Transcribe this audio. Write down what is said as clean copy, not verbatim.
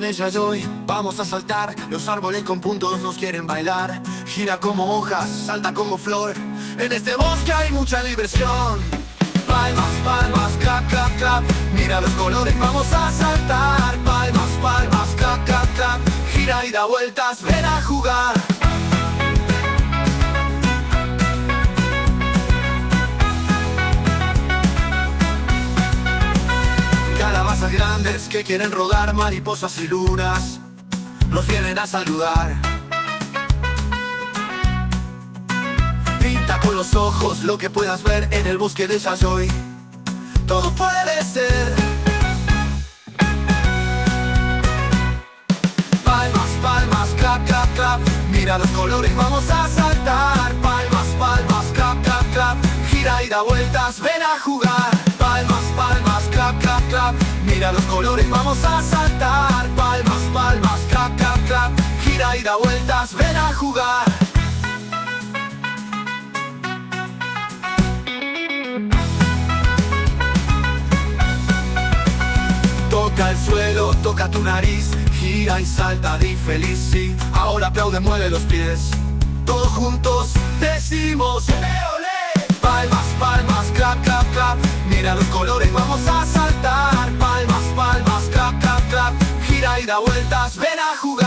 ella y hoy vamos a saltar. Los árboles con puntos nos quieren bailar. Gira como hojas, salta como flor. En este bosque hay mucha diversión. Palmas, palmas, clap, clap, clap. Mira los colores, vamos a saltar. Palmas, palmas, clap, clap, clap. Gira y da vueltas, ven a jugar. Calabazas grandes que quieren rodar, mariposas y lunas nos vienen a saludar. Pinta con los ojos lo que puedas ver en el bosque de Yayoy. Todo puede ser. Palmas, palmas, clap, clap, clap. Mira los colores, vamos a saltar. Palmas, palmas, clap, clap, clap. Gira y da vueltas, ven a jugar. Palmas, palmas, clap, clap, clap. Mira los colores, vamos a saltar. Palmas, palmas, clap, clap, clap. Gira y da vueltas, ven a jugar. Toca el suelo, toca tu nariz. Gira y salta, di feliz, sí. Ahora aplaude, mueve los pies. Todos juntos decimos ¡ole, ole! Palmas, palmas, clap, clap, clap. Mira los colores, vamos a saltar. Palmas, palmas, clap, clap, clap. Gira y da vueltas, ven a jugar.